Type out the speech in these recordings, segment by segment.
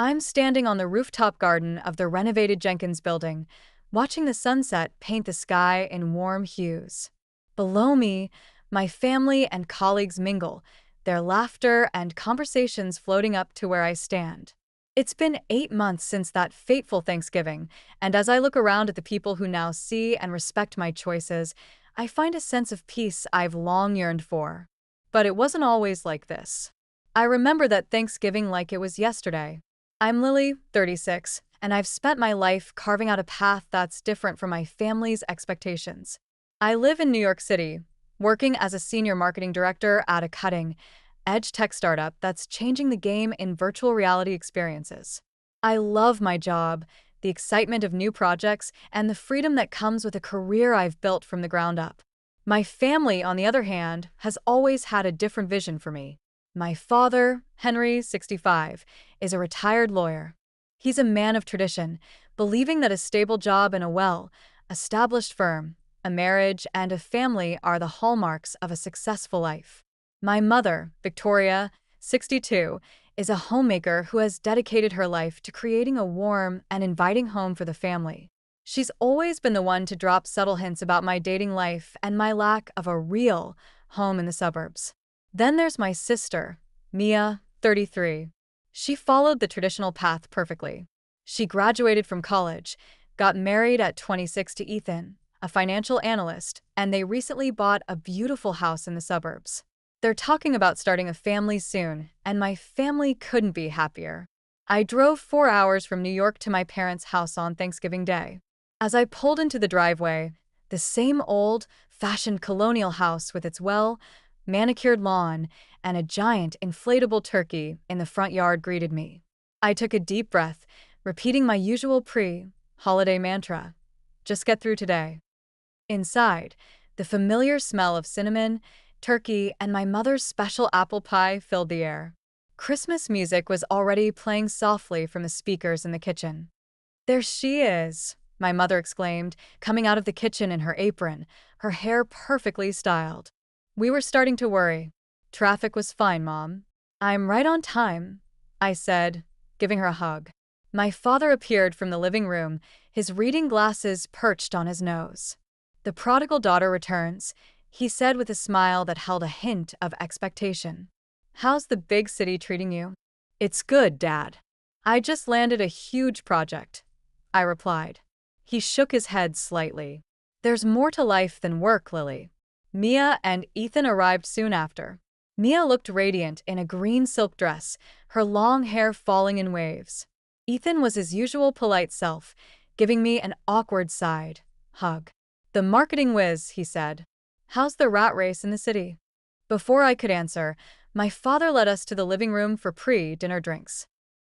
I'm standing on the rooftop garden of the renovated Jenkins Building, watching the sunset paint the sky in warm hues. Below me, my family and colleagues mingle, their laughter and conversations floating up to where I stand. It's been 8 months since that fateful Thanksgiving, and as I look around at the people who now see and respect my choices, I find a sense of peace I've long yearned for. But it wasn't always like this. I remember that Thanksgiving like it was yesterday. I'm Lily, 36, and I've spent my life carving out a path that's different from my family's expectations. I live in New York City, working as a senior marketing director at a cutting-edge tech startup that's changing the game in virtual reality experiences. I love my job, the excitement of new projects, and the freedom that comes with a career I've built from the ground up. My family, on the other hand, has always had a different vision for me. My father, Henry, 65, is a retired lawyer. He's a man of tradition, believing that a stable job in a well-established firm, a marriage, and a family are the hallmarks of a successful life. My mother, Victoria, 62, is a homemaker who has dedicated her life to creating a warm and inviting home for the family. She's always been the one to drop subtle hints about my dating life and my lack of a real home in the suburbs. Then there's my sister, Mia, 33. She followed the traditional path perfectly. She graduated from college, got married at 26 to Ethan, a financial analyst, and they recently bought a beautiful house in the suburbs. They're talking about starting a family soon, and my family couldn't be happier. I drove 4 hours from New York to my parents' house on Thanksgiving Day. As I pulled into the driveway, the same old-fashioned colonial house with its manicured lawn and a giant inflatable turkey in the front yard greeted me. I took a deep breath, repeating my usual pre-holiday mantra, "Just get through today." Inside, the familiar smell of cinnamon, turkey, and my mother's special apple pie filled the air. Christmas music was already playing softly from the speakers in the kitchen. "There she is," my mother exclaimed, coming out of the kitchen in her apron, her hair perfectly styled. We were starting to worry. "Traffic was fine, Mom. I'm right on time," I said, giving her a hug. My father appeared from the living room, his reading glasses perched on his nose. "The prodigal daughter returns," he said with a smile that held a hint of expectation. "How's the big city treating you?" "It's good, Dad. I just landed a huge project," I replied. He shook his head slightly. "There's more to life than work, Lily." Mia and Ethan arrived soon after. Mia looked radiant in a green silk dress, her long hair falling in waves. Ethan was his usual polite self, giving me an awkward side hug. "The marketing whiz," he said. "How's the rat race in the city?" Before I could answer, my father led us to the living room for pre-dinner drinks.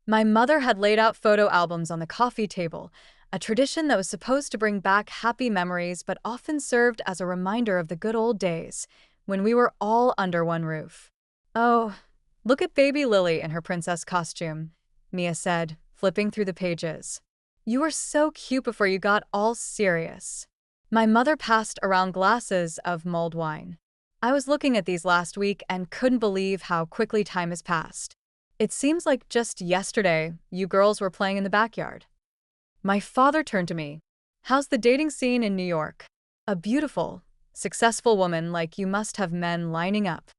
My mother had laid out photo albums on the coffee table, a tradition that was supposed to bring back happy memories but often served as a reminder of the good old days, when we were all under one roof. "Oh, look at baby Lily in her princess costume," Mia said, flipping through the pages. "You were so cute before you got all serious." My mother passed around glasses of mulled wine. "I was looking at these last week and couldn't believe how quickly time has passed. It seems like just yesterday you girls were playing in the backyard." My father turned to me. "How's the dating scene in New York? A beautiful, successful woman like you must have men lining up."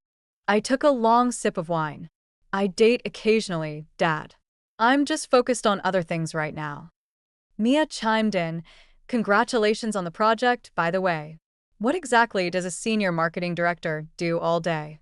I took a long sip of wine. "I date occasionally, Dad. I'm just focused on other things right now." Mia chimed in, "Congratulations on the project, by the way. What exactly does a senior marketing director do all day?"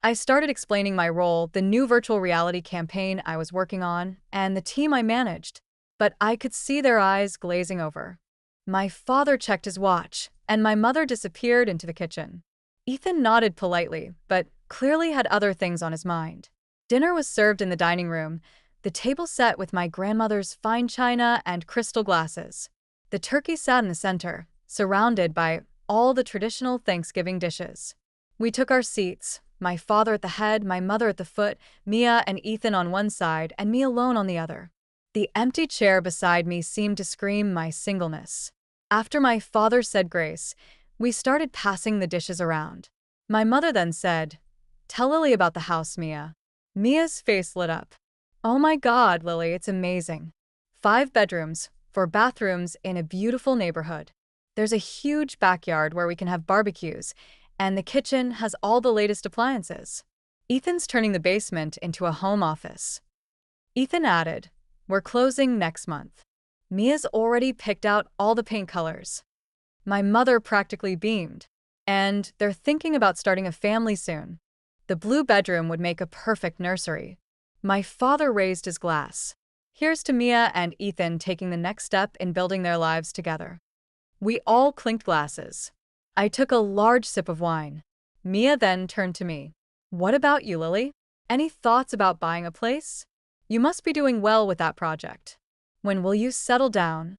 I started explaining my role, the new virtual reality campaign I was working on, and the team I managed. But I could see their eyes glazing over. My father checked his watch, and my mother disappeared into the kitchen. Ethan nodded politely, but clearly had other things on his mind. Dinner was served in the dining room, the table set with my grandmother's fine china and crystal glasses. The turkey sat in the center, surrounded by all the traditional Thanksgiving dishes. We took our seats, my father at the head, my mother at the foot, Mia and Ethan on one side, and me alone on the other. The empty chair beside me seemed to scream my singleness. After my father said grace, we started passing the dishes around. My mother then said, "Tell Lily about the house, Mia." Mia's face lit up. Oh my God, Lily, it's amazing. 5 bedrooms, 4 bathrooms in a beautiful neighborhood. There's a huge backyard where we can have barbecues, and the kitchen has all the latest appliances. Ethan's turning the basement into a home office. Ethan added, "We're closing next month." Mia's already picked out all the paint colors. My mother practically beamed. And they're thinking about starting a family soon. The blue bedroom would make a perfect nursery. My father raised his glass. Here's to Mia and Ethan taking the next step in building their lives together. We all clinked glasses. I took a large sip of wine. Mia then turned to me. What about you, Lily? Any thoughts about buying a place? You must be doing well with that project. When will you settle down?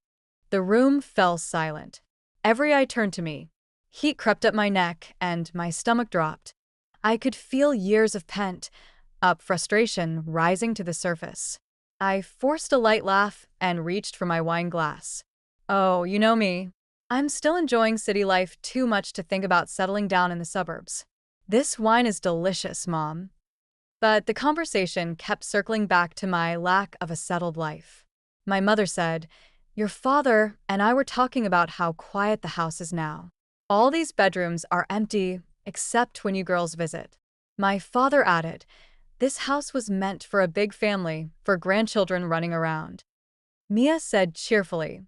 The room fell silent. Every eye turned to me. Heat crept up my neck and my stomach dropped. I could feel years of pent-up frustration rising to the surface. I forced a light laugh and reached for my wine glass. Oh, you know me. I'm still enjoying city life too much to think about settling down in the suburbs. This wine is delicious, Mom. But the conversation kept circling back to my lack of a settled life. My mother said, "Your father and I were talking about how quiet the house is now. All these bedrooms are empty, except when you girls visit." My father added, "This house was meant for a big family, for grandchildren running around." Mia said cheerfully,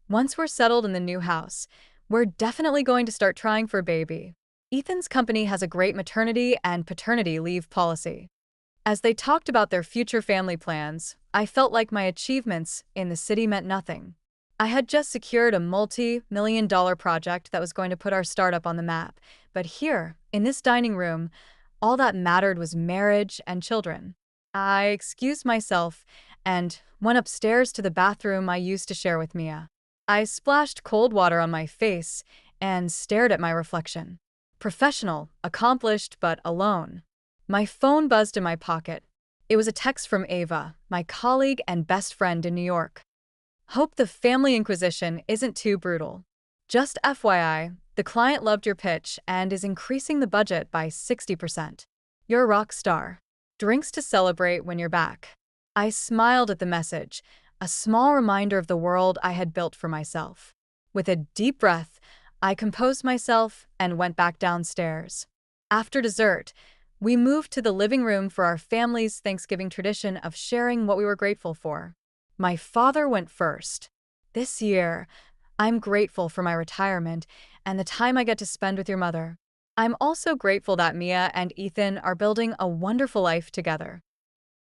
"Once we're settled in the new house, we're definitely going to start trying for a baby. Ethan's company has a great maternity and paternity leave policy." As they talked about their future family plans, I felt like my achievements in the city meant nothing. I had just secured a multi-million-dollar project that was going to put our startup on the map, but here, in this dining room, all that mattered was marriage and children. I excused myself and went upstairs to the bathroom I used to share with Mia. I splashed cold water on my face and stared at my reflection. Professional, accomplished, but alone. My phone buzzed in my pocket. It was a text from Ava, my colleague and best friend in New York. "Hope the family inquisition isn't too brutal. Just FYI, the client loved your pitch and is increasing the budget by 60%. You're a rock star. Drinks to celebrate when you're back." I smiled at the message, a small reminder of the world I had built for myself. With a deep breath, I composed myself and went back downstairs. After dessert, we moved to the living room for our family's Thanksgiving tradition of sharing what we were grateful for. My father went first. "This year, I'm grateful for my retirement and the time I get to spend with your mother. I'm also grateful that Mia and Ethan are building a wonderful life together."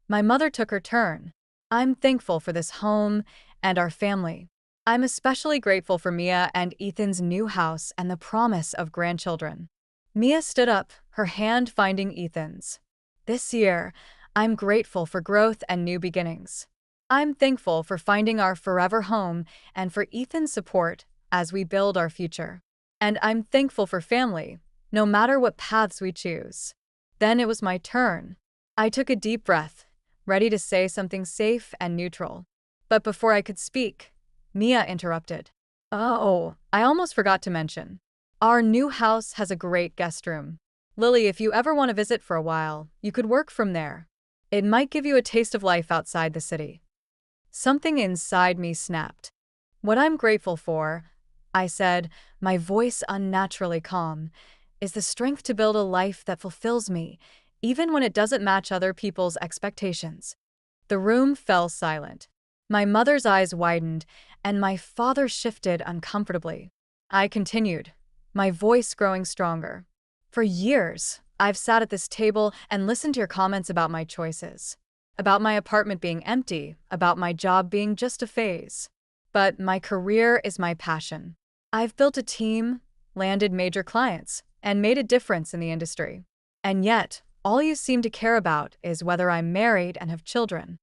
My mother took her turn. "I'm thankful for this home and our family. I'm especially grateful for Mia and Ethan's new house and the promise of grandchildren." Mia stood up, her hand finding Ethan's. "This year, I'm grateful for growth and new beginnings. I'm thankful for finding our forever home and for Ethan's support as we build our future. And I'm thankful for family, no matter what paths we choose." Then it was my turn. I took a deep breath, ready to say something safe and neutral. But before I could speak, Mia interrupted. "Oh, I almost forgot to mention. Our new house has a great guest room. Lily, if you ever want to visit for a while, you could work from there. It might give you a taste of life outside the city." Something inside me snapped. "What I'm grateful for," I said, my voice unnaturally calm, "is the strength to build a life that fulfills me, even when it doesn't match other people's expectations." The room fell silent. My mother's eyes widened, and my father shifted uncomfortably. I continued, my voice growing stronger. "For years, I've sat at this table and listened to your comments about my choices. About my apartment being empty, about my job being just a phase. But my career is my passion. I've built a team, landed major clients, and made a difference in the industry. And yet, all you seem to care about is whether I'm married and have children."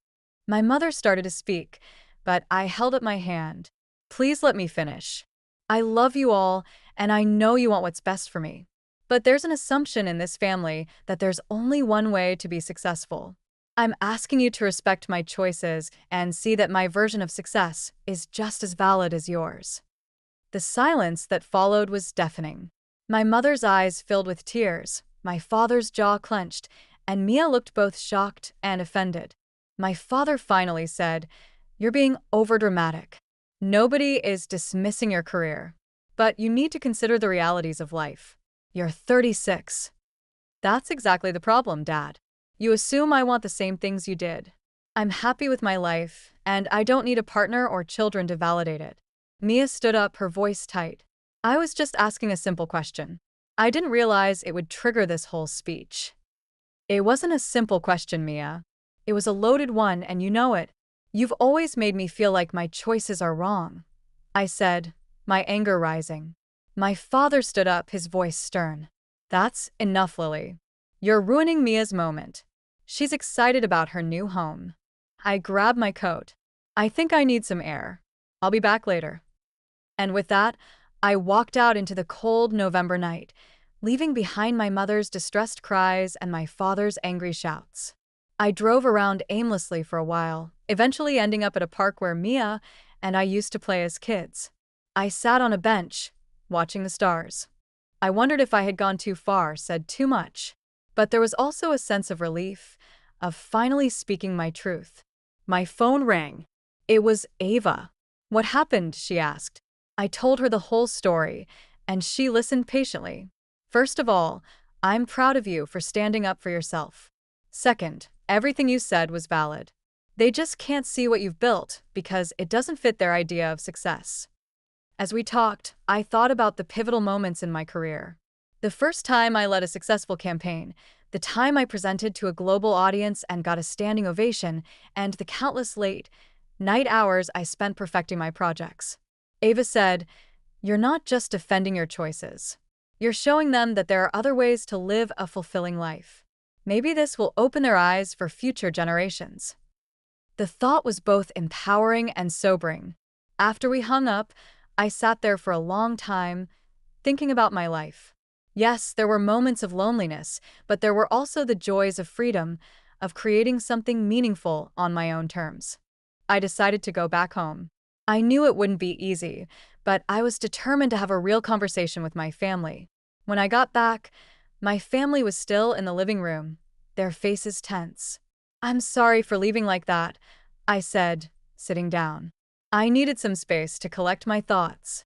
My mother started to speak, but I held up my hand. "Please let me finish. I love you all, and I know you want what's best for me. But there's an assumption in this family that there's only one way to be successful. I'm asking you to respect my choices and see that my version of success is just as valid as yours." The silence that followed was deafening. My mother's eyes filled with tears, my father's jaw clenched, and Mia looked both shocked and offended. My father finally said, "You're being overdramatic. Nobody is dismissing your career, but you need to consider the realities of life. You're 36. That's exactly the problem, Dad. You assume I want the same things you did. I'm happy with my life, and I don't need a partner or children to validate it." Mia stood up, her voice tight. "I was just asking a simple question. I didn't realize it would trigger this whole speech." "It wasn't a simple question, Mia. It was a loaded one, and you know it. You've always made me feel like my choices are wrong," I said, my anger rising. My father stood up, his voice stern. "That's enough, Lily. You're ruining Mia's moment. She's excited about her new home." I grabbed my coat. "I think I need some air. I'll be back later." And with that, I walked out into the cold November night, leaving behind my mother's distressed cries and my father's angry shouts. I drove around aimlessly for a while, eventually ending up at a park where Mia and I used to play as kids. I sat on a bench, watching the stars. I wondered if I had gone too far, said too much. But there was also a sense of relief, of finally speaking my truth. My phone rang. It was Ava. "What happened?" she asked. I told her the whole story, and she listened patiently. "First of all, I'm proud of you for standing up for yourself. Second, everything you said was valid. They just can't see what you've built because it doesn't fit their idea of success." As we talked, I thought about the pivotal moments in my career. The first time I led a successful campaign, the time I presented to a global audience and got a standing ovation, and the countless late night hours I spent perfecting my projects. Ava said, "You're not just defending your choices. You're showing them that there are other ways to live a fulfilling life. Maybe this will open their eyes for future generations." The thought was both empowering and sobering. After we hung up, I sat there for a long time, thinking about my life. Yes, there were moments of loneliness, but there were also the joys of freedom, of creating something meaningful on my own terms. I decided to go back home. I knew it wouldn't be easy, but I was determined to have a real conversation with my family. When I got back, my family was still in the living room, their faces tense. "I'm sorry for leaving like that," I said, sitting down. I needed some space to collect my thoughts.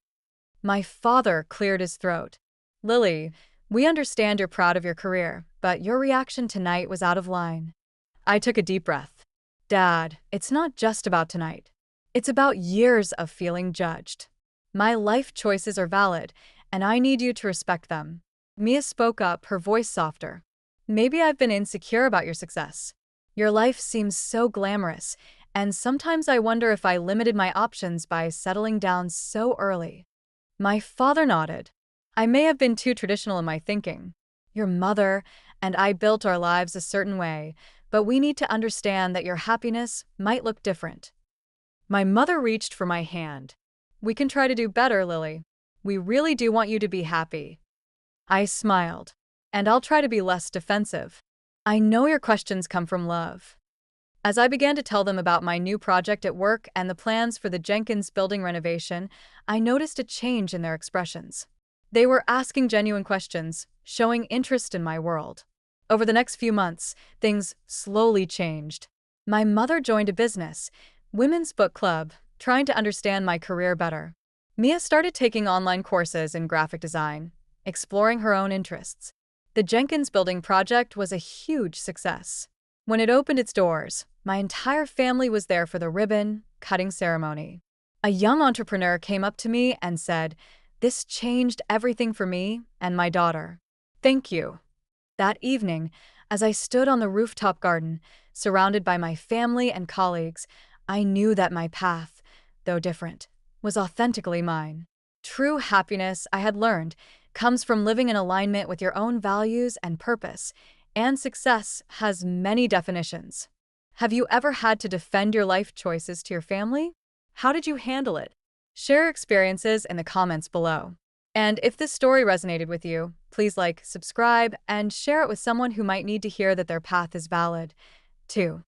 My father cleared his throat. "Lily, we understand you're proud of your career, but your reaction tonight was out of line." I took a deep breath. "Dad, it's not just about tonight. It's about years of feeling judged. My life choices are valid, and I need you to respect them." Mia spoke up, her voice softer. "Maybe I've been insecure about your success. Your life seems so glamorous, and sometimes I wonder if I limited my options by settling down so early." My father nodded. "I may have been too traditional in my thinking. Your mother and I built our lives a certain way, but we need to understand that your happiness might look different." My mother reached for my hand. "We can try to do better, Lily. We really do want you to be happy." I smiled. "And I'll try to be less defensive. I know your questions come from love." As I began to tell them about my new project at work and the plans for the Jenkins Building renovation, I noticed a change in their expressions. They were asking genuine questions, showing interest in my world. Over the next few months, things slowly changed. My mother joined a business, women's book club, trying to understand my career better. Mia started taking online courses in graphic design, exploring her own interests. The Jenkins Building project was a huge success. When it opened its doors, my entire family was there for the ribbon-cutting ceremony. A young entrepreneur came up to me and said, "This changed everything for me and my daughter. Thank you." That evening, as I stood on the rooftop garden, surrounded by my family and colleagues, I knew that my path, though different, was authentically mine. True happiness, I had learned, comes from living in alignment with your own values and purpose, and success has many definitions. Have you ever had to defend your life choices to your family? How did you handle it? Share your experiences in the comments below. And if this story resonated with you, please like, subscribe, and share it with someone who might need to hear that their path is valid, too.